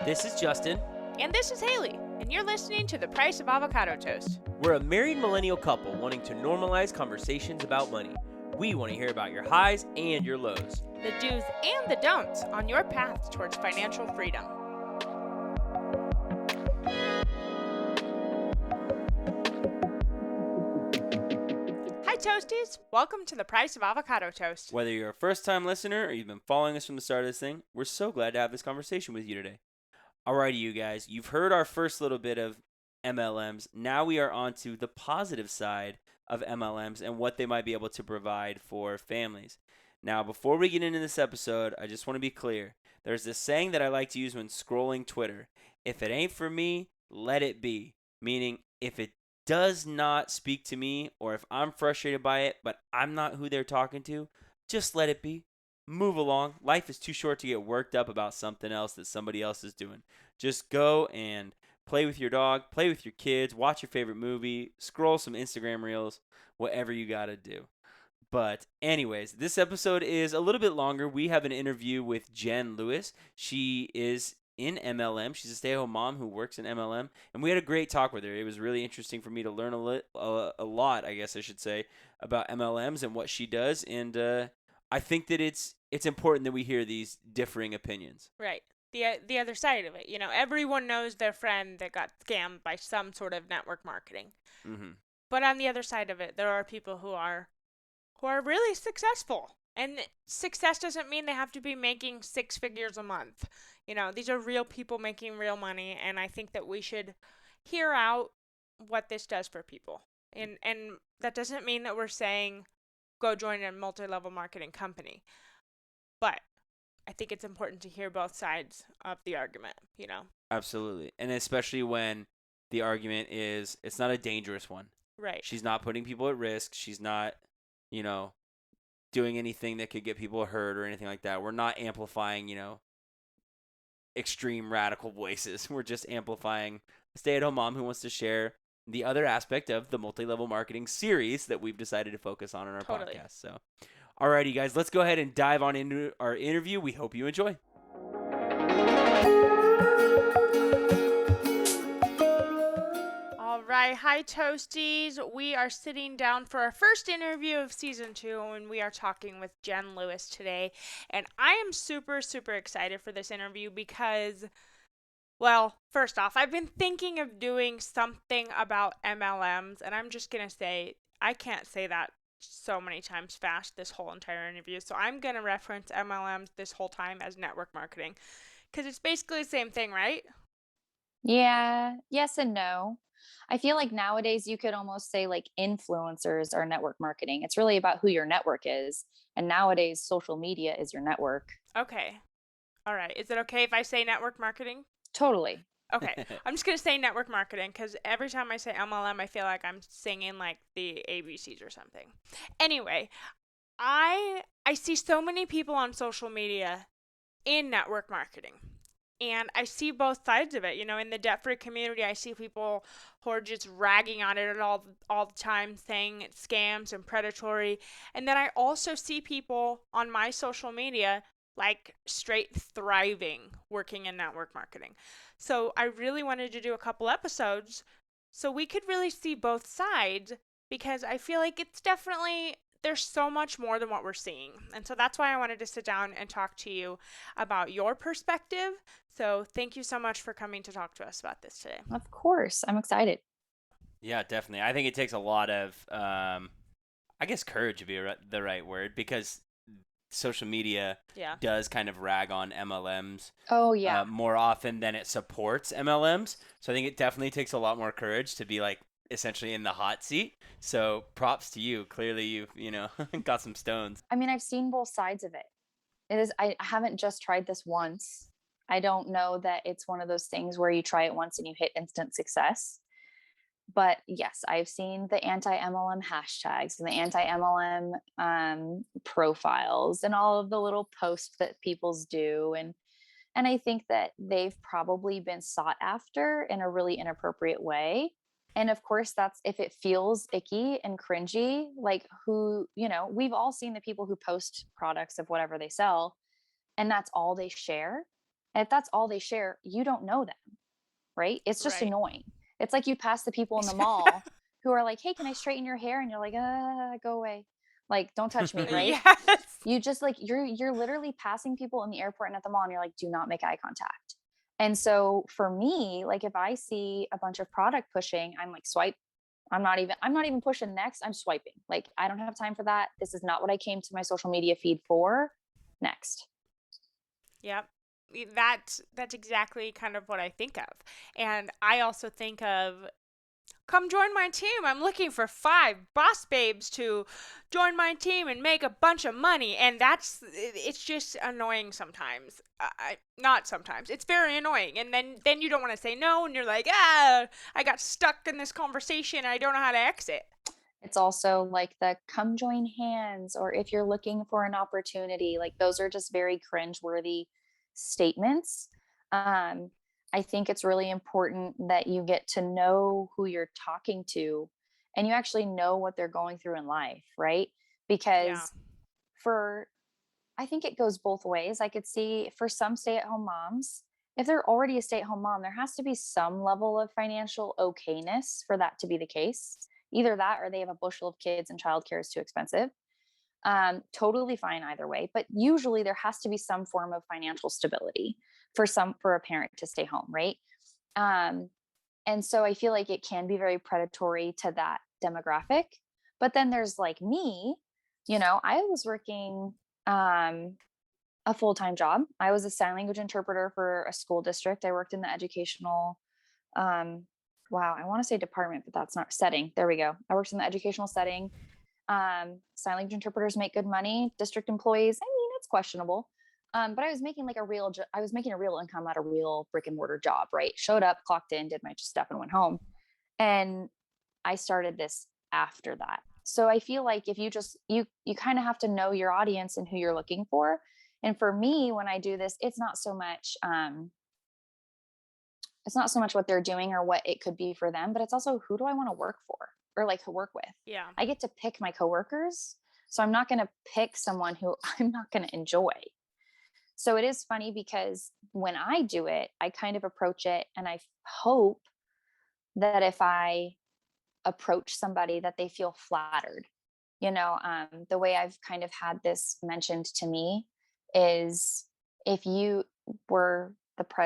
This is Justin. And this is Haley, and you're listening to The Price of Avocado Toast. We're a married millennial couple wanting to normalize conversations about money. We want to hear about your highs and your lows, The do's and the don'ts on your path towards financial freedom. Hi Toasties, welcome to The Price of Avocado Toast. Whether you're a first-time listener or you've been following us from the start of this thing, we're so glad to have this conversation with you today. Alrighty, you guys, you've heard our first little bit of MLMs. Now we are on to the positive side of MLMs and what they might be able to provide for families. Now, before we get into this episode, I just want to be clear. There's this saying that I like to use when scrolling Twitter. If it ain't for me, let it be. Meaning, if it does not speak to me, or if I'm frustrated by it, but I'm not who they're talking to, just let it be. Move along. Life is too short to get worked up about something else that somebody else is doing. Just go and play with your dog, play with your kids, watch your favorite movie, scroll some Instagram reels, whatever you got to do. But anyways, this episode is a little bit longer. We have an interview with Jen Lewis. She is in MLM. She's a stay-at-home mom who works in MLM, and we had a great talk with her. It was really interesting for me to learn a lot, I guess I should say, about MLMs and what she does. And I think that it's important that we hear these differing opinions. Right. The other side of it. You know, everyone knows their friend that got scammed by some sort of network marketing. Mm-hmm. But on the other side of it, there are people who are really successful. And success doesn't mean they have to be making 6 figures a month. You know, these are real people making real money, and I think that we should hear out what this does for people. And that doesn't mean that we're saying go join a multi-level marketing company. But I think it's important to hear both sides of the argument, you know. Absolutely. And especially when the argument is it's not a dangerous one. Right. She's not putting people at risk. She's not, doing anything that could get people hurt or anything like that. We're not amplifying, extreme radical voices. We're just amplifying a stay-at-home mom who wants to share the other aspect of the multi-level marketing series that we've decided to focus on in our podcast. So, alrighty, guys, let's go ahead and dive on into our interview. We hope you enjoy. All right, hi Toasties. We are sitting down for our first interview of season 2, and we are talking with Jen Lewis today. And I am super, super excited for this interview because, well, first off, I've been thinking of doing something about MLMs, and I'm just going to say, I can't say that so many times fast this whole entire interview. So I'm going to reference MLMs this whole time as network marketing because it's basically the same thing, right? Yeah, yes and no. I feel like nowadays you could almost say like influencers are network marketing. It's really about who your network is. And nowadays social media is your network. Okay. All right. Is it okay if I say network marketing? Totally. Okay. I'm just going to say network marketing because every time I say MLM, I feel like I'm singing like the ABCs or something. Anyway, I see so many people on social media in network marketing. And I see both sides of it. You know, in the debt-free community, I see people who are just ragging on it all the time, saying it's scams and predatory. And then I also see people on my social media like straight thriving working in network marketing. So I really wanted to do a couple episodes so we could really see both sides because I feel like it's definitely there's so much more than what we're seeing. And so that's why I wanted to sit down and talk to you about your perspective. So thank you so much for coming to talk to us about this today. Of course. I'm excited. Yeah, definitely. I think it takes a lot of, I guess courage would be the right word because social media does kind of rag on MLMs Oh, yeah. more often than it supports MLMs. So I think it definitely takes a lot more courage to be like, essentially in the hot seat. So props to you. Clearly you've, got some stones. I mean, I've seen both sides of it. I haven't just tried this once. I don't know that it's one of those things where you try it once and you hit instant success. But yes, I've seen the anti-MLM hashtags and the anti-MLM profiles and all of the little posts that people's do. And I think that they've probably been sought after in a really inappropriate way. And of course, that's if it feels icky and cringy, like we've all seen the people who post products of whatever they sell, and that's all they share. And if that's all they share, you don't know them, right? It's just Right. annoying. It's like you pass the people in the mall who are like, "Hey, can I straighten your hair?" And you're like, go away. Like, don't touch me, right? Yes. You just like you're literally passing people in the airport and at the mall and you're like, do not make eye contact. And so for me, like if I see a bunch of product pushing, I'm like swipe. I'm not even pushing next. I'm swiping. Like I don't have time for that. This is not what I came to my social media feed for. Next. Yep. That's exactly kind of what I think of. And I also think of, come join my team. I'm looking for 5 boss babes to join my team and make a bunch of money. And it's just annoying sometimes. Not sometimes. It's very annoying. And then you don't want to say no, and you're like, I got stuck in this conversation. I don't know how to exit. It's also like the come join hands, or if you're looking for an opportunity, like those are just very cringeworthy statements. Um, I think it's really important that you get to know who you're talking to and you actually know what they're going through in life, right? Yeah. Because for, I think it goes both ways. I could see for some stay at home moms, if they're already a stay at home mom, there has to be some level of financial okayness for that to be the case. Either that or they have a bushel of kids and childcare is too expensive. Totally fine either way. But usually there has to be some form of financial stability for a parent to stay home, right? Um, and so I feel like it can be very predatory to that demographic. But then there's like me, I was working um, a full-time job. I was a sign language interpreter for a school district. I worked in the educational, um, wow, I want to say department, but that's not setting. There we go. I worked in the educational setting. Sign language interpreters make good money. District employees, I mean, it's questionable. But I was making like I was making a real income at a real brick and mortar job, right? Showed up, clocked in, did my stuff, and went home. And I started this after that. So I feel like if you just you kind of have to know your audience and who you're looking for. And for me, when I do this, it's not so much what they're doing or what it could be for them, but it's also who do I want to work for or like work with. Yeah. I get to pick my coworkers, so I'm not going to pick someone who I'm not going to enjoy. So it is funny because when I do it, I kind of approach it and I hope that if I approach somebody that they feel flattered. The way I've kind of had this mentioned to me is if you were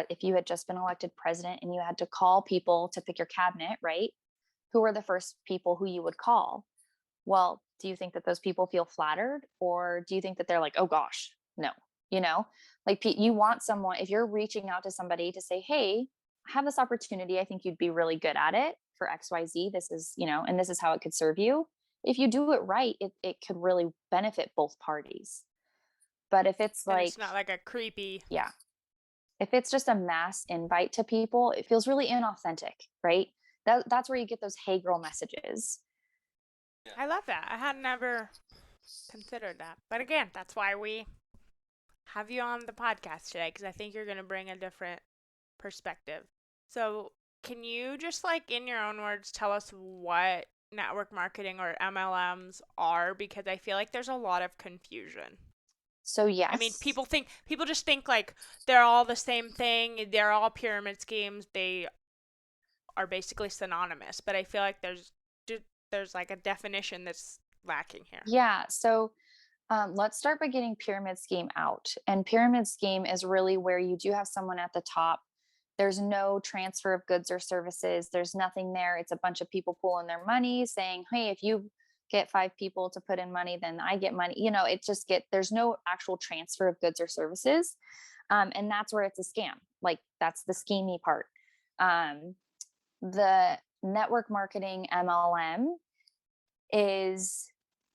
if you had just been elected president and you had to call people to pick your cabinet, right? Who are the first people who you would call? Well, do you think that those people feel flattered, or do you think that they're like, oh gosh, no? You know, like you want someone, if you're reaching out to somebody to say, hey, I have this opportunity. I think you'd be really good at it for XYZ. This is, and this is how it could serve you. If you do it right, it could really benefit both parties. But if it's And like, it's not like a creepy. yeah, if it's just a mass invite to people, it feels really inauthentic, right? That's where you get those hey girl messages. I love that. I had never considered that. But again, that's why we have you on the podcast today, because I think you're going to bring a different perspective. So, can you just, like, in your own words, tell us what network marketing or MLMs are? Because I feel like there's a lot of confusion. So I mean, yes. people just think like they're all the same thing. They're all pyramid schemes. They are basically synonymous. But I feel like there's like a definition that's lacking here. Yeah. So let's start by getting pyramid scheme out. And pyramid scheme is really where you do have someone at the top. There's no transfer of goods or services. There's nothing there. It's a bunch of people pulling their money saying, hey, if you get 5 people to put in money, then I get money. There's no actual transfer of goods or services. And that's where it's a scam. Like that's the schemey part. The network marketing MLM is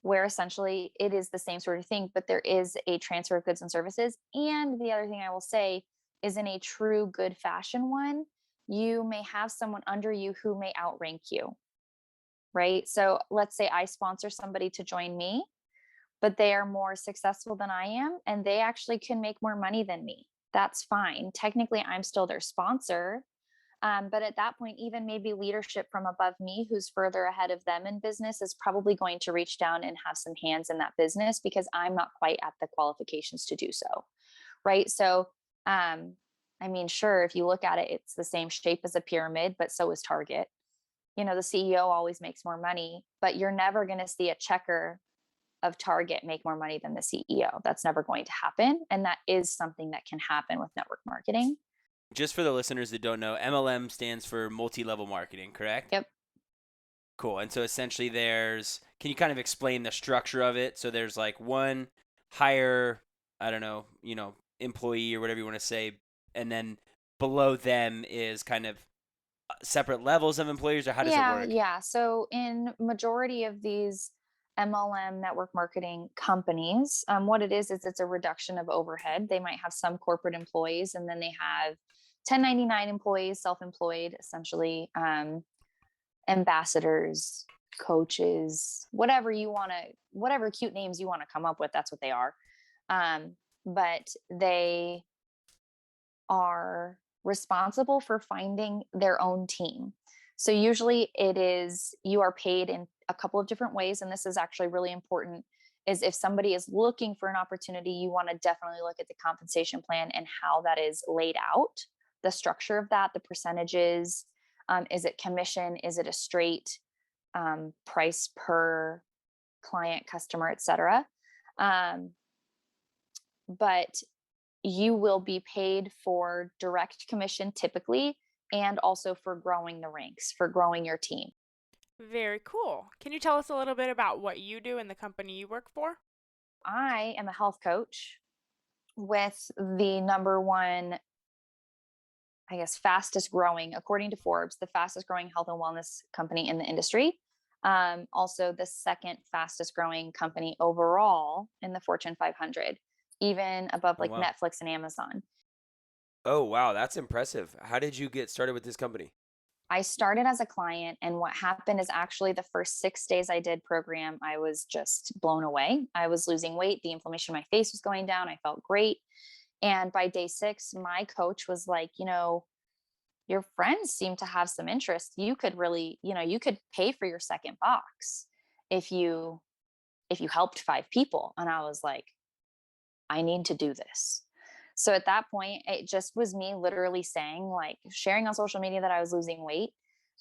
where essentially it is the same sort of thing, but there is a transfer of goods and services. And the other thing I will say is in a true good fashion one, you may have someone under you who may outrank you, right? So let's say I sponsor somebody to join me, but they are more successful than I am, and they actually can make more money than me. That's fine. Technically, I'm still their sponsor, but at that point, even maybe leadership from above me, who's further ahead of them in business, is probably going to reach down and have some hands in that business because I'm not quite at the qualifications to do so. Right. So, I mean, sure, if you look at it, it's the same shape as a pyramid, but so is Target. The CEO always makes more money, but you're never going to see a checker of Target make more money than the CEO. That's never going to happen. And that is something that can happen with network marketing. Just for the listeners that don't know, MLM stands for multi-level marketing, correct? Yep. Cool. And so essentially can you kind of explain the structure of it? So there's like one higher, I don't know, employee or whatever you want to say, and then below them is kind of separate levels of employees, or how does it Yeah, work? yeah. So in majority of these MLM network marketing companies, what it is it's a reduction of overhead. They might have some corporate employees, and then they have 1099 employees, self-employed, essentially, ambassadors, coaches, whatever cute names you want to come up with, that's what they are. But they are responsible for finding their own team. So usually you are paid in a couple of different ways. And this is actually really important, is if somebody is looking for an opportunity, you want to definitely look at the compensation plan and how that is laid out, the structure of that, the percentages. Is it commission? Is it a straight price per client, customer, etc.? But you will be paid for direct commission typically, and also for growing the ranks, for growing your team. Very cool. Can you tell us a little bit about what you do in the company you work for? I am a health coach with the number one, I guess, fastest growing, according to Forbes, the fastest growing health and wellness company in the industry. Also, the second fastest growing company overall in the Fortune 500, even above Oh, like wow. Netflix and Amazon. Oh, wow. That's impressive. How did you get started with this company? I started as a client, and what happened is actually the first 6 days I did program, I was just blown away. I was losing weight. The inflammation in my face was going down. I felt great. And by day 6, my coach was like, your friends seem to have some interest. You could really, you could pay for your second box if you helped 5 people. And I was like, I need to do this. So at that point, it just was me literally saying, like, sharing on social media that I was losing weight,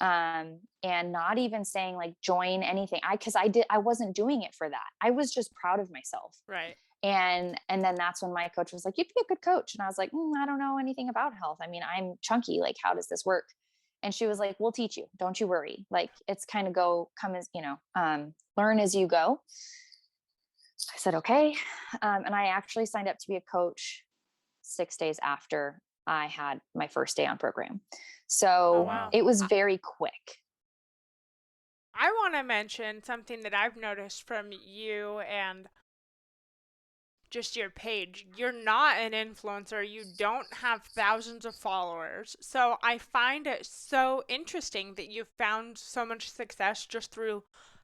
and not even saying like join anything. I wasn't doing it for that. I was just proud of myself. Right. And then that's when my coach was like, you'd be a good coach. And I was like, I don't know anything about health. I mean, I'm chunky. Like, how does this work? And she was like, we'll teach you. Don't you worry. Like, it's kind of come as, learn as you go. I said, okay. And I actually signed up to be a coach 6 days after I had my first day on program. So Oh, wow. it was very quick. I want to mention something that I've noticed from you and just your page. You're not an influencer. You don't have thousands of followers. So I find it so interesting that you've found so much success just through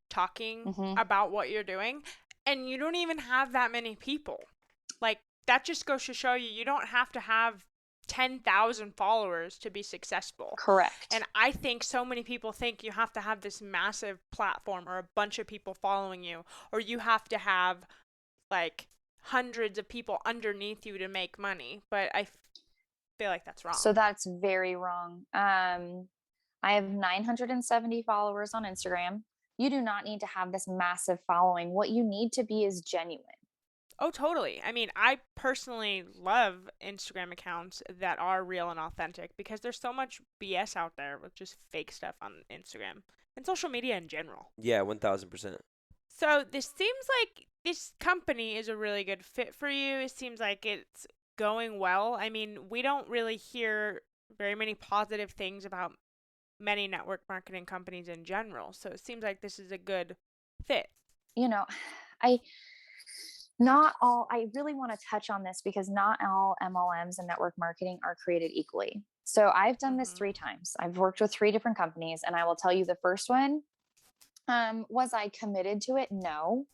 talking about what you're doing. And you don't even have that many people. Like, that just goes to show you don't have to have 10,000 followers to be successful. Correct. And I think so many people think you have to have this massive platform or a bunch of people following you, or you have to have like hundreds of people underneath you to make money. But I feel like that's wrong. So that's very wrong. I have 970 followers on Instagram. You do not need to have this massive following. What you need to be is genuine. Oh, totally. I mean, I personally love Instagram accounts that are real and authentic because there's so much BS out there with just fake stuff on Instagram and social media in general. Yeah, 1000%. So this seems like this company is a really good fit for you. It seems like it's going well. I mean, we don't really hear very many positive things about many network marketing companies in general. So it seems like this is a good fit. I really want to touch on this because not all MLMs and network marketing are created equally. So I've done this 3 times. I've worked with 3 different companies, and I will tell you the first one, was I committed to it? No.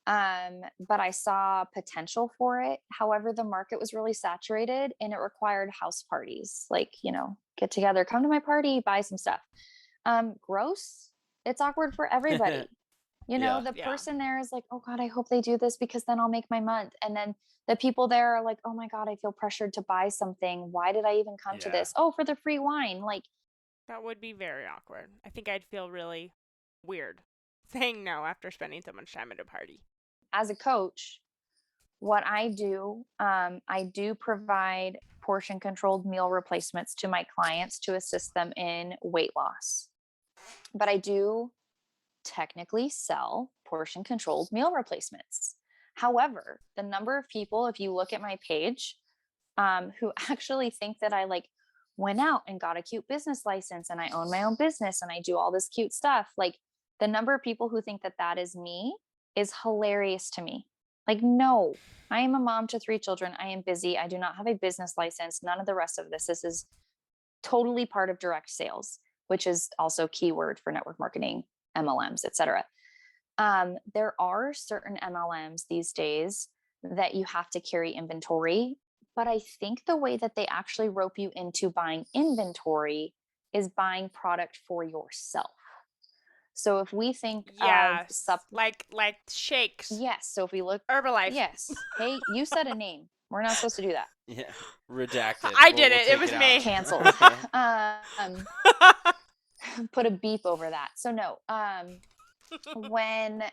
But I saw potential for it. However, the market was really saturated and it required house parties, like, get together, come to my party, buy some stuff. Gross. It's awkward for everybody. You know, Yeah. the Yeah. person there is like, oh God, I hope they do this because then I'll make my month. And then the people there are like, oh my God, I feel pressured to buy something. Why did I even come to Yeah. this? Oh, for the free wine. Like, That would be very awkward. I think I'd feel really weird saying no after spending so much time at a party. as a coach, what I do provide portion controlled meal replacements to my clients to assist them in weight loss. But I do technically sell portion controlled meal replacements. However, the number of people, if you look at my page, who actually think that I like went out and got a cute business license and I own my own business and I do all this cute stuff, like the number of people who think that that is me is hilarious to me. Like, no, I am a mom to 3 children. I am busy. I do not have a business license. None of the rest of this. This is totally part of direct sales, which is also keyword for network marketing, MLMs, etc. There are certain MLMs these days that you have to carry inventory, but I think the way that they actually rope you into buying inventory is buying product for yourself. So if we think of Yes. Like shakes. yes, so if we look, Herbalife. yes, hey, you said a name. We're not supposed to do that. Yeah. Redacted. I did it. It take was out. me. Canceled. Put a beep over that. So no, when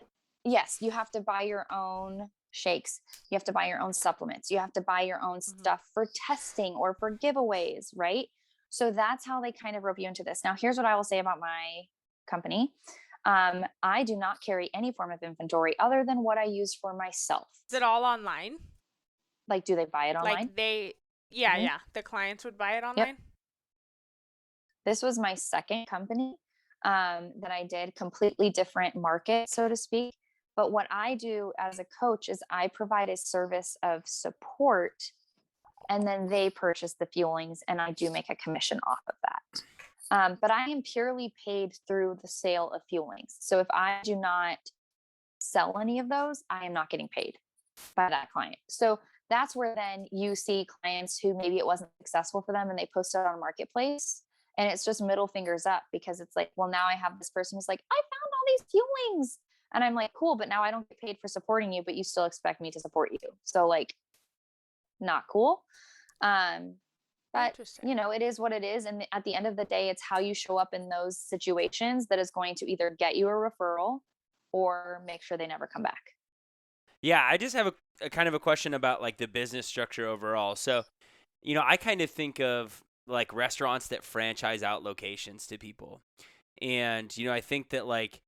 yes, you have to buy your own shakes, you have to buy your own supplements, you have to buy your own stuff for testing or for giveaways, right? So that's how they kind of rope you into this. Now here's what I will say about my company. I do not carry any form of inventory other than what I use for myself. Is it all online? Like, do they buy it online? Like yeah, Mhm. yeah. The clients would buy it online? This was my second company that I did, completely different market, so to speak. But what I do as a coach is I provide a service of support and then they purchase the fuelings and I do make a commission off of that. But I am purely paid through the sale of fuelings. So if I do not sell any of those, I am not getting paid by that client. So that's where then you see clients who maybe it wasn't successful for them and they post it on a marketplace and it's just middle fingers up because it's like, well, now I have this person who's like, I found all these fuelings. And I'm like, cool, but now I don't get paid for supporting you, but you still expect me to support you. So like, not cool. But Interesting. you know, it is what it is. And at the end of the day, it's how you show up in those situations that is going to either get you a referral or make sure they never come back. Yeah, I just have a kind of a question about like the business structure overall. So, I kind of think of like restaurants that franchise out locations to people. And, I think that like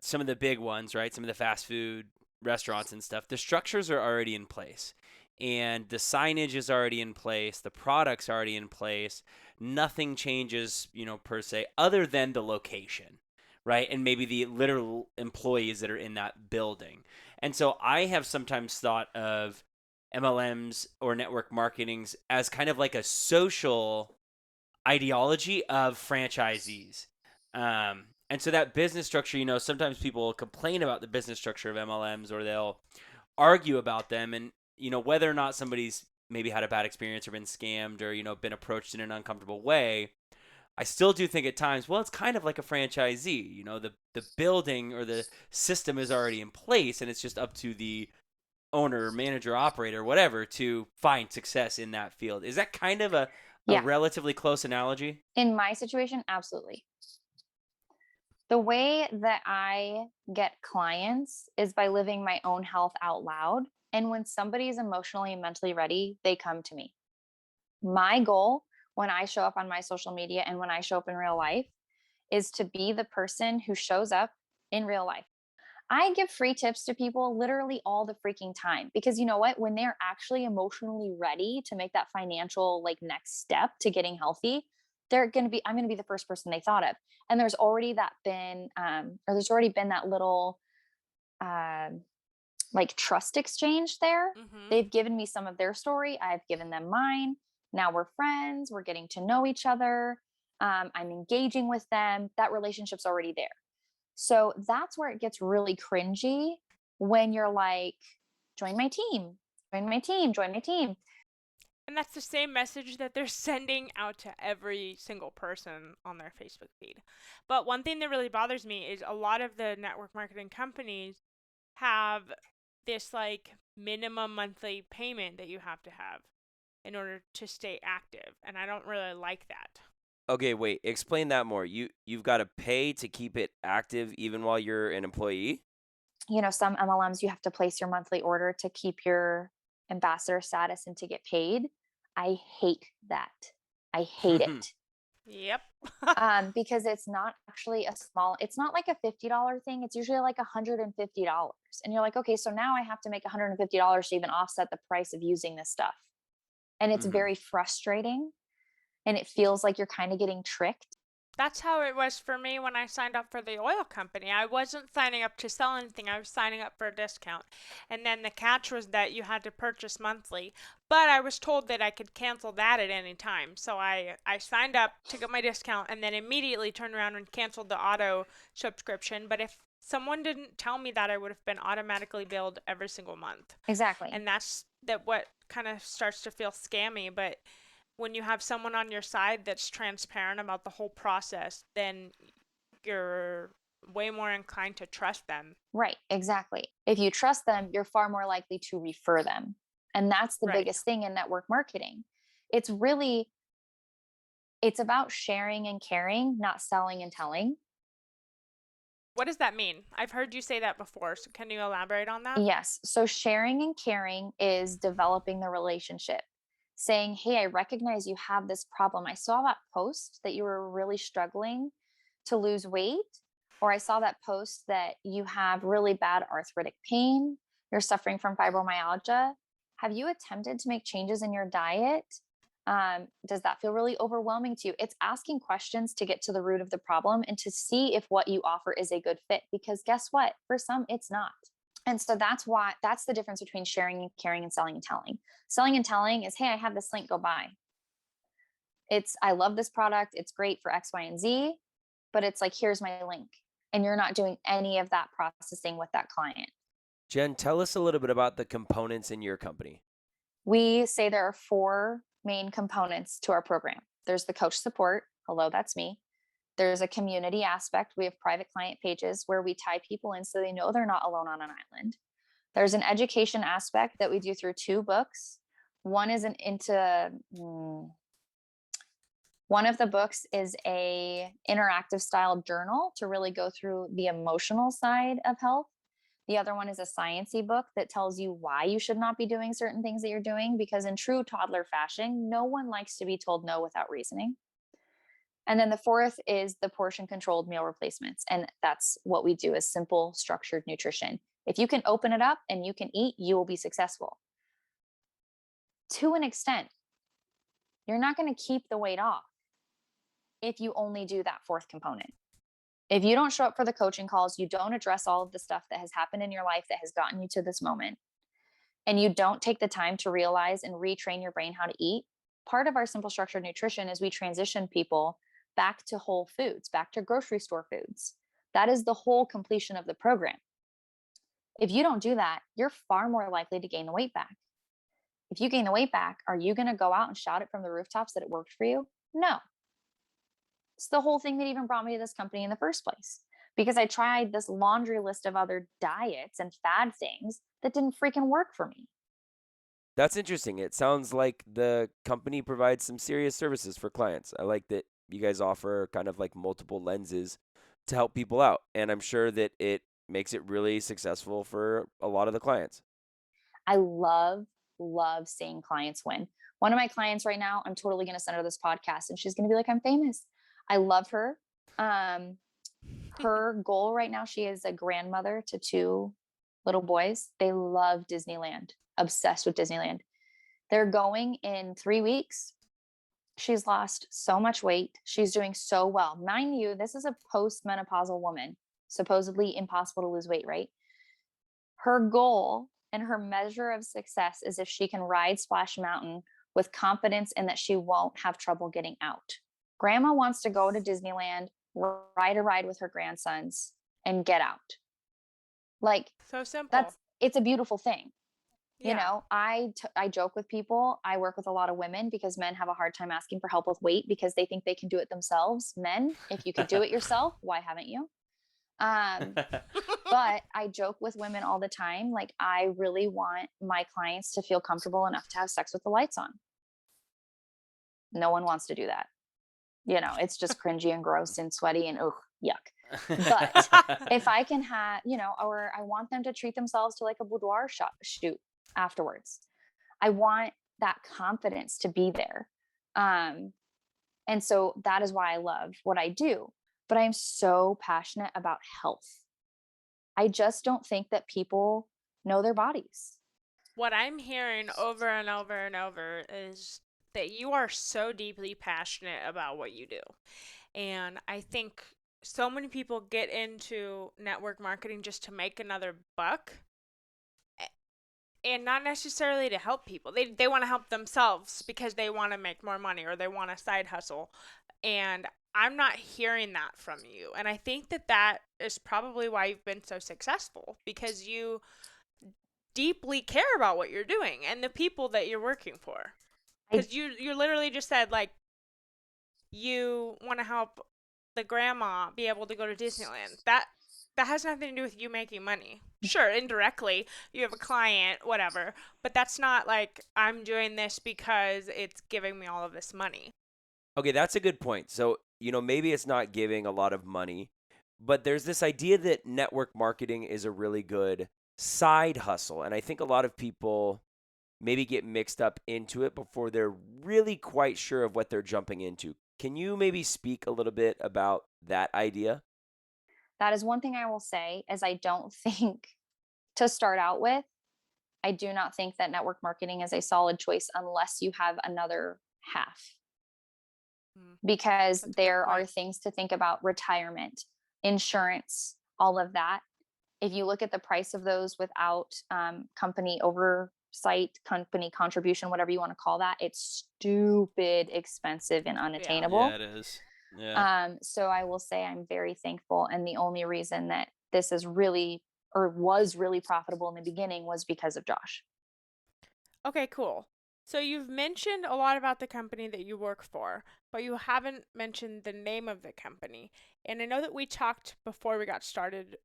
some of the big ones, right? Some of the fast food restaurants and stuff, the structures are already in place. And the signage is already in place, the product's already in place. Nothing changes, per se, other than the location, right? And maybe the literal employees that are in that building. And so I have sometimes thought of MLMs or network marketings as kind of like a social ideology of franchisees. And so that business structure, sometimes people complain about the business structure of MLMs or they'll argue about them. And, whether or not somebody's maybe had a bad experience or been scammed or, been approached in an uncomfortable way, I still do think at times, well, it's kind of like a franchisee. The building or the system is already in place, and it's just up to the owner, manager, operator, whatever, to find success in that field. Is that kind of a Yeah. relatively close analogy? In my situation, absolutely. The way that I get clients is by living my own health out loud. And when somebody is emotionally and mentally ready, they come to me. My goal when I show up on my social media and when I show up in real life is to be the person who shows up in real life. I give free tips to people literally all the freaking time because you know what? When they're actually emotionally ready to make that financial like next step to getting healthy, I'm going to be the first person they thought of. And there's already there's already been that little, like trust exchange there. They've given me some of their story. I've given them mine. Now we're friends. We're getting to know each other. I'm engaging with them. That relationship's already there. So that's where it gets really cringy when you're like, join my team, join my team, join my team. And that's the same message that they're sending out to every single person on their Facebook feed. But one thing that really bothers me is a lot of the network marketing companies have this like minimum monthly payment that you have to have in order to stay active. And I don't really like that. Okay, wait. Explain that more. You've got to pay to keep it active even while you're an employee? You know, some MLMs, you have to place your monthly order to keep your ambassador status and to get paid. I hate that. I hate it. Yep. Because it's not actually it's not like a $50 thing. It's usually like $150. And you're like, okay, so now I have to make $150 to even offset the price of using this stuff. And it's very frustrating. And it feels like you're kind of getting tricked. That's how it was for me when I signed up for the oil company. I wasn't signing up to sell anything. I was signing up for a discount. And then the catch was that you had to purchase monthly. But I was told that I could cancel that at any time. So I signed up to get my discount and then immediately turned around and canceled the auto subscription. But if someone didn't tell me that, I would have been automatically billed every single month. Exactly. And that's what kind of starts to feel scammy. But when you have someone on your side that's transparent about the whole process, then you're way more inclined to trust them. Right, exactly. If you trust them, you're far more likely to refer them. And that's the Right. biggest thing in network marketing. It's about sharing and caring, not selling and telling. What does that mean? I've heard you say that before. So can you elaborate on that? Yes. So sharing and caring is developing the relationship. Saying, hey, I recognize you have this problem. I saw that post that you were really struggling to lose weight, or I saw that post that you have really bad arthritic pain. You're suffering from fibromyalgia. Have you attempted to make changes in your diet? Does that feel really overwhelming to you? It's asking questions to get to the root of the problem and to see if what you offer is a good fit. Because guess what? For some, it's not. And so that's the difference between sharing and caring and selling and telling. Selling and telling is, hey, I have this link, go buy. I love this product. It's great for X, Y, and Z, but it's like, here's my link. And you're not doing any of that processing with that client. Jen, tell us a little bit about the components in your company. We say there are 4 main components to our program. There's the coach support. Hello, that's me. There's a community aspect. We have private client pages where we tie people in so they know they're not alone on an island. There's an education aspect that we do through 2 books. One of the books is a interactive style journal to really go through the emotional side of health. The other one is a sciencey book that tells you why you should not be doing certain things that you're doing, because in true toddler fashion, no one likes to be told no without reasoning. And then the 4th is the portion controlled meal replacements. And that's what we do, is simple structured nutrition. If you can open it up and you can eat, you will be successful. To an extent, you're not going to keep the weight off if you only do that 4th component. If you don't show up for the coaching calls, you don't address all of the stuff that has happened in your life that has gotten you to this moment, and you don't take the time to realize and retrain your brain how to eat, part of our simple structured nutrition is we transition people back to whole foods, back to grocery store foods. That is the whole completion of the program. If you don't do that, you're far more likely to gain the weight back. If you gain the weight back, are you going to go out and shout it from the rooftops that it worked for you? No. It's the whole thing that even brought me to this company in the first place, because I tried this laundry list of other diets and fad things that didn't freaking work for me. That's interesting. It sounds like the company provides some serious services for clients. I like that you guys offer kind of like multiple lenses to help people out. And I'm sure that it makes it really successful for a lot of the clients. I love seeing clients win. One of my clients right now, I'm totally going to send her this podcast and she's going to be like, I'm famous. I love her. Her goal right now, she is a grandmother to 2 little boys. They love Disneyland, obsessed with Disneyland. They're going in 3 weeks. She's lost so much weight. She's doing so well. Mind you, this is a postmenopausal woman, supposedly impossible to lose weight, right? Her goal and her measure of success is if she can ride Splash Mountain with confidence in that she won't have trouble getting out. Grandma wants to go to Disneyland, ride a ride with her grandsons, and get out. Like, So simple. it's a beautiful thing. You Yeah. know, I joke with people. I work with a lot of women because men have a hard time asking for help with weight because they think they can do it themselves. Men, if you could do it yourself, why haven't you? Um, but I joke with women all the time. Like, I really want my clients to feel comfortable enough to have sex with the lights on. No one wants to do that. You know, it's just cringy and gross and sweaty and ugh, yuck. But if I can have, you know, or I want them to treat themselves to like a boudoir shoot afterwards. I want that confidence to be there. Um, and so that is why I love what I do. But I'm so passionate about health. I just don't think that people know their bodies. What I'm hearing over and over and over is that you are so deeply passionate about what you do. And I think so many people get into network marketing just to make another buck and not necessarily to help people. They want to help themselves because they want to make more money or they want a side hustle. And I'm not hearing that from you. And I think that that is probably why you've been so successful, because you deeply care about what you're doing and the people that you're working for. I, Because you literally just said, like, you want to help the grandma be able to go to Disneyland. That has nothing to do with you making money. Sure, indirectly, you have a client, whatever, but that's not like I'm doing this because it's giving me all of this money. Okay, that's a good point. So, maybe it's not giving a lot of money, but there's this idea that network marketing is a really good side hustle. And I think a lot of people maybe get mixed up into it before they're really quite sure of what they're jumping into. Can you maybe speak a little bit about that idea? that is one thing I will say is I don't think to start out with, I do not think that network marketing is a solid choice unless you have another half. Because That's a good there are point. things to think about: retirement, insurance, all of that. If you look at the price of those without company oversight, company contribution, whatever you want to call that, it's stupid expensive and Yeah. Yeah, unattainable. it is. Yeah. So I will say I'm very thankful. And the only reason that this is really or was really profitable in the beginning was because of Josh. Okay, cool. So you've mentioned a lot about the company that you work for, but you haven't mentioned the name of the company. And I know that we talked before we got started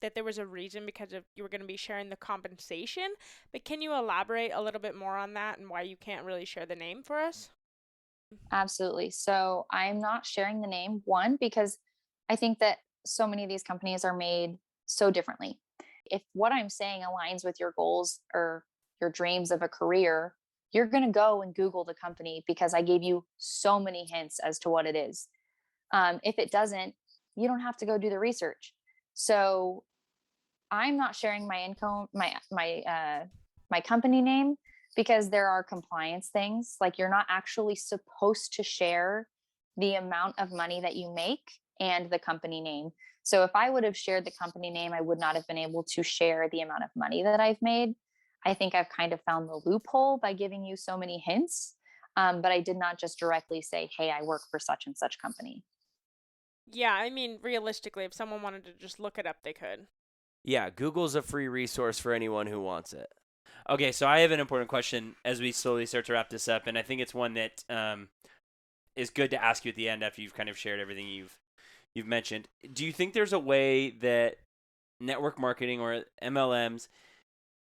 that there was a reason because of you were going to be sharing the compensation, but can you elaborate a little bit more on that and why you can't really share the name for us? Absolutely. So I'm not sharing the name, one, because I think that so many of these companies are made so differently. If what I'm saying aligns with your goals or your dreams of a career, you're going to go and Google the company because I gave you so many hints as to what it is. If it doesn't, you don't have to go do the research. So I'm not sharing my income, my company name, because there are compliance things. Like, you're not actually supposed to share the amount of money that you make and the company name. So if I would have shared the company name, I would not have been able to share the amount of money that I've made. I think I've kind of found the loophole by giving you so many hints. But I did not just directly say, hey, I work for such and such company. Yeah, I mean, realistically, if someone wanted to just look it up, they could. Yeah, Google's a free resource for anyone who wants it. Okay, so I have an important question as we slowly start to wrap this up, and I think it's one that is good to ask you at the end after you've kind of shared everything you've mentioned. Do you think there's a way that network marketing or MLMs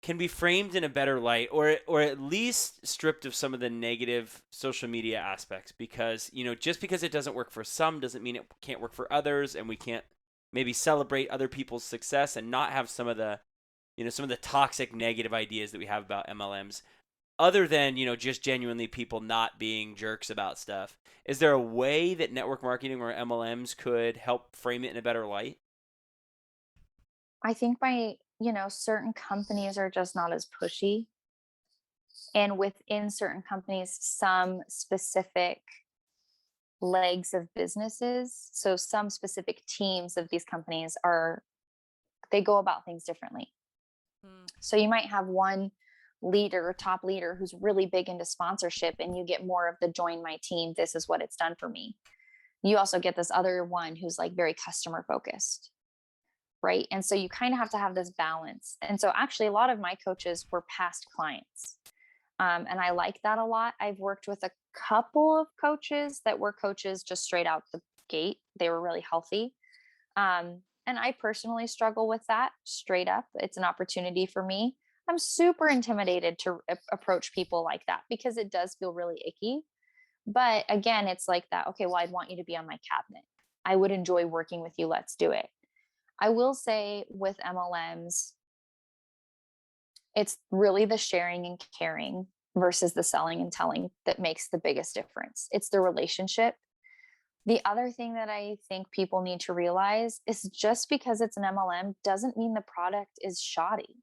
can be framed in a better light, or at least stripped of some of the negative social media aspects? Because just because it doesn't work for some doesn't mean it can't work for others, and we can't maybe celebrate other people's success and not have some of the some of the toxic negative ideas that we have about MLMs, other than just genuinely people not being jerks about stuff. Is there a way that network marketing or MLMs could help frame it in a better light? I think certain companies are just not as pushy. And within certain companies, some specific legs of businesses, so some specific teams of these companies they go about things differently. Hmm. So you might have one leader, top leader, who's really big into sponsorship, and you get more of the join my team. This is what it's done for me. You also get this other one who's like very customer focused. right? And so you kind of have to have this balance. And so actually, a lot of my coaches were past clients. And I like that a lot. I've worked with a couple of coaches that were coaches just straight out the gate. They were really healthy. And I personally struggle with that straight up. It's an opportunity for me. I'm super intimidated to approach people like that because it does feel really icky. But again, it's like that. Okay, well, I'd want you to be on my cabinet. I would enjoy working with you. Let's do it. I will say with MLMs, it's really the sharing and caring versus the selling and telling that makes the biggest difference. It's the relationship. The other thing that I think people need to realize is just because it's an MLM doesn't mean the product is shoddy.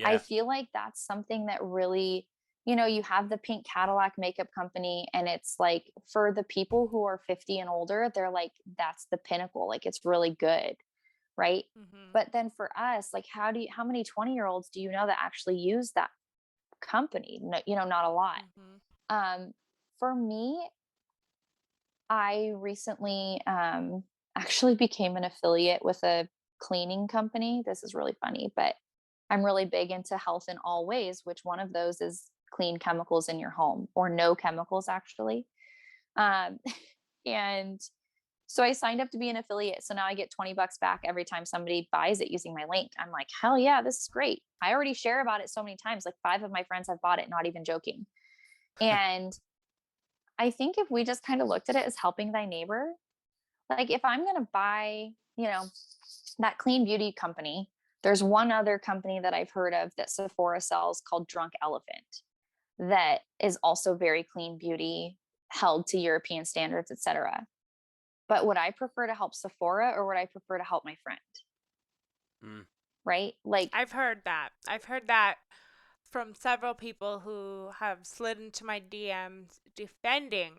I Yeah. feel like that's something that really, you know, you have the pink Cadillac makeup company, and it's like for the people who are 50 and older, they're like, that's the pinnacle. Like it's really good. Right. Mm-hmm. But then for us, like, how many 20-year-olds do you know that actually use that company? No, you know, not a lot. Mm-hmm. For me, I recently actually became an affiliate with a cleaning company. This is really funny, but I'm really big into health in all ways, which one of those is clean chemicals in your home or no chemicals, actually. Um, and so I signed up to be an affiliate. So now I get $20 back every time somebody buys it using my link. I'm like, hell yeah, this is great. I already share about it so many times. Like 5 of my friends have bought it, not even joking. And I think if we just kind of looked at it as helping thy neighbor, like if I'm going to buy, you know, that clean beauty company, there's one other company that I've heard of that Sephora sells called Drunk Elephant that is also very clean beauty, held to European standards, etc. But would I prefer to help Sephora or would I prefer to help my friend? Mm. Right? Like, I've heard that. I've heard that from several people who have slid into my DMs defending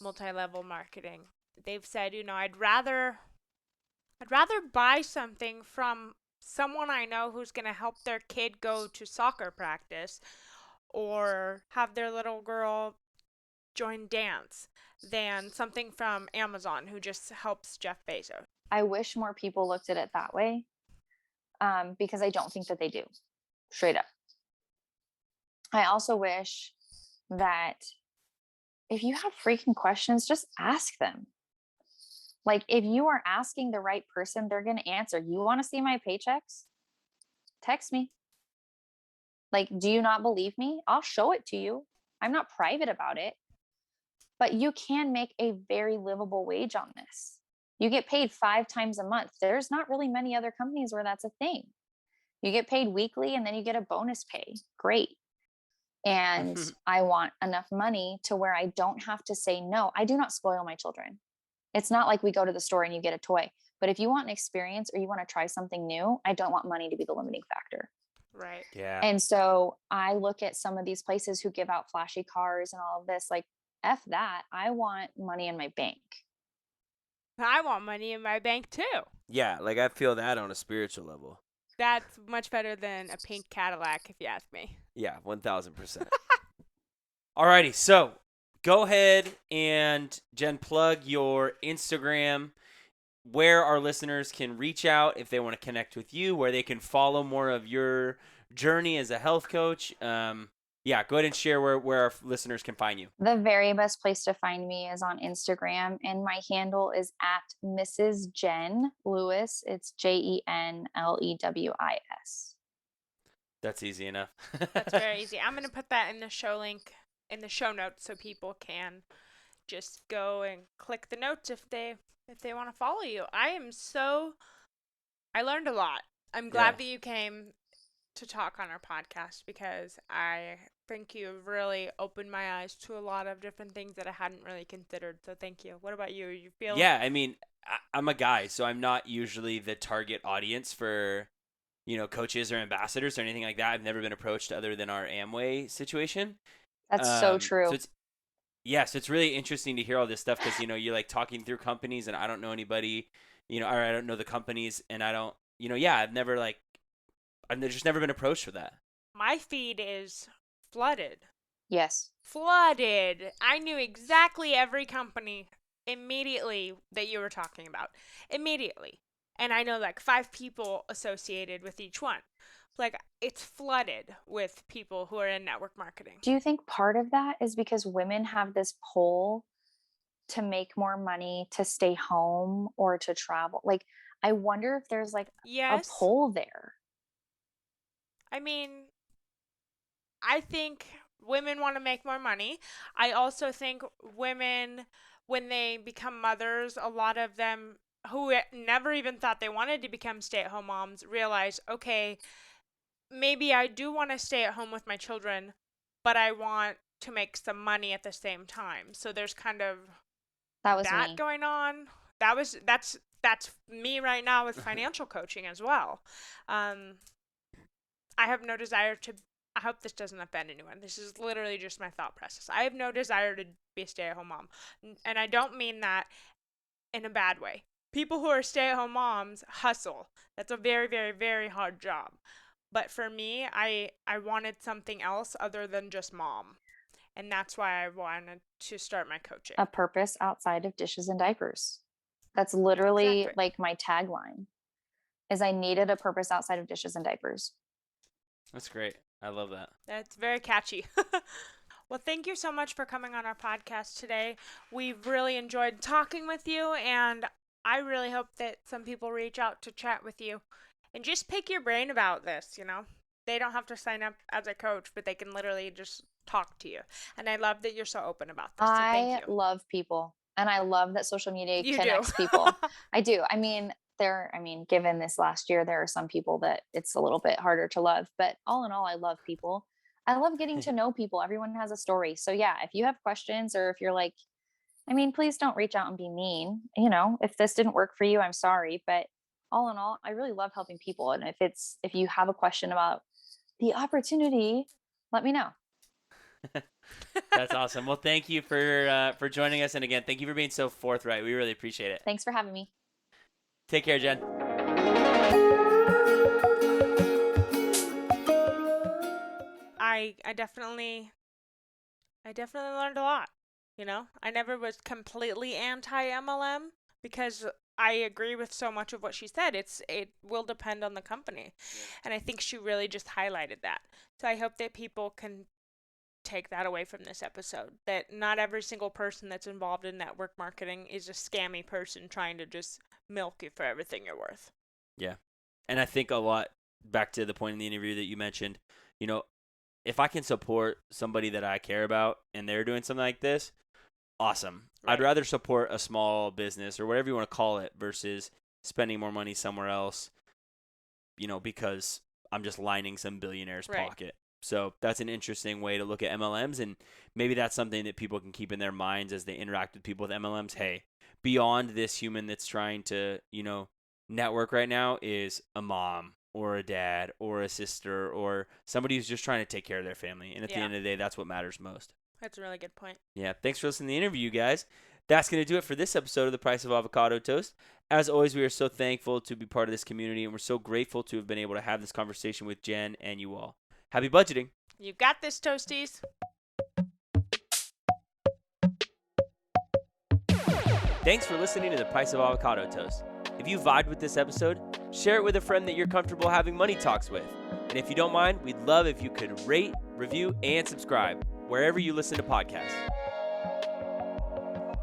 multi-level marketing. They've said, you know, I'd rather buy something from someone I know who's going to help their kid go to soccer practice or have their little girl join dance than something from Amazon who just helps Jeff Bezos. I wish more people looked at it that way, because I don't think that they do, straight up. I also wish that if you have freaking questions, just ask them. Like, if you are asking the right person, they're going to answer. You want to see my paychecks? Text me. Like, do you not believe me? I'll show it to you. I'm not private about it, but you can make a very livable wage on this. You get paid 5 times a month. There's not really many other companies where that's a thing. You get paid weekly and then you get a bonus pay. Great. And I want enough money to where I don't have to say no. I do not spoil my children. It's not like we go to the store and you get a toy. But if you want an experience or you want to try something new, I don't want money to be the limiting factor. Right. Yeah. And so I look at some of these places who give out flashy cars and all of this, like, F that. I want money in my bank. I want money in my bank too. Yeah, like I feel that on a spiritual level. That's much better than a pink Cadillac, if you ask me. Yeah, 1000%. Alrighty, so go ahead and Jen, plug your Instagram, where our listeners can reach out if they want to connect with you, where they can follow more of your journey as a health coach. Yeah, go ahead and share where our listeners can find you. The very best place to find me is on Instagram, and my handle is at Mrs. Jen Lewis. It's JenLewis. That's easy enough. That's very easy. I'm going to put that in the show link in the show notes so people can just go and click the notes if they want to follow you. I learned a lot. I'm glad that you came to talk on our podcast because I think you've really opened my eyes to a lot of different things that I hadn't really considered. So thank you. What about you? You feel? Yeah, I mean, I'm a guy, so I'm not usually the target audience for, coaches or ambassadors or anything like that. I've never been approached other than our Amway situation. That's so true. So it's really interesting to hear all this stuff because, you're like talking through companies and I don't know anybody, or I don't know the companies and I don't, I've just never been approached for that. My feed is flooded. Yes. Flooded. I knew exactly every company immediately that you were talking about. Immediately. and I know like 5 people associated with each one. Like, it's flooded with people who are in network marketing. Do you think part of that is because women have this pull to make more money, to stay home, or to travel? Like, I wonder if there's like a Yes. pull there. I mean, I think women want to make more money. I also think women, when they become mothers, a lot of them who never even thought they wanted to become stay-at-home moms realize, okay, maybe I do want to stay at home with my children, but I want to make some money at the same time. So there's kind of That was that me. going on. That's me right now with financial coaching as well. I have no desire to. I hope this doesn't offend anyone. This is literally just my thought process. I have no desire to be a stay-at-home mom, and I don't mean that in a bad way. People who are stay-at-home moms hustle. That's a very, very, very hard job. But for me, I wanted something else other than just mom. And that's why I wanted to start my coaching. A purpose outside of dishes and diapers. That's literally Exactly. like my tagline, is I needed a purpose outside of dishes and diapers. That's great. I love that. That's very catchy. Well, thank you so much for coming on our podcast today. We've really enjoyed talking with you, and I really hope that some people reach out to chat with you and just pick your brain about this, you know. They don't have to sign up as a coach, but they can literally just talk to you. And I love that you're so open about this. So thank you. love people, and I love that social media You connects do. people. I do. I mean, given this last year, there are some people that it's a little bit harder to love, but all in all, I love people. I love getting to know people. Everyone has a story. So yeah, if you have questions, or if you're like, I mean, please don't reach out and be mean. You know, if this didn't work for you, I'm sorry. But all in all, I really love helping people. And if you have a question about the opportunity, let me know. That's awesome. Well, thank you for joining us, and again, thank you for being so forthright. We really appreciate it. Thanks for having me. Take care, Jen. I definitely learned a lot. You know, I never was completely anti MLM because I agree with so much of what she said. It will depend on the company, and I think she really just highlighted that. So I hope that people can take that away from this episode, that not every single person that's involved in network marketing is a scammy person trying to just milk you for everything you're worth. Yeah. And I think a lot, back to the point in the interview that you mentioned, you know, if I can support somebody that I care about and they're doing something like this, awesome. Right. I'd rather support a small business or whatever you want to call it versus spending more money somewhere else, you know, because I'm just lining some billionaire's Right. pocket. So that's an interesting way to look at MLMs, and maybe that's something that people can keep in their minds as they interact with people with MLMs. Hey, beyond this human that's trying to, you know, network right now is a mom or a dad or a sister or somebody who's just trying to take care of their family. And at the Yeah. end of the day, that's what matters most. That's a really good point. Yeah, thanks for listening to the interview, you guys. That's going to do it for this episode of The Price of Avocado Toast. As always, we are so thankful to be part of this community, and we're so grateful to have been able to have this conversation with Jen and you all. Happy budgeting. You got this, Toasties. Thanks for listening to The Price of Avocado Toast. If you vibed with this episode, share it with a friend that you're comfortable having money talks with. And if you don't mind, we'd love if you could rate, review, and subscribe wherever you listen to podcasts.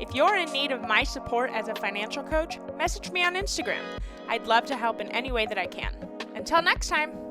If you're in need of my support as a financial coach, message me on Instagram. I'd love to help in any way that I can. Until next time.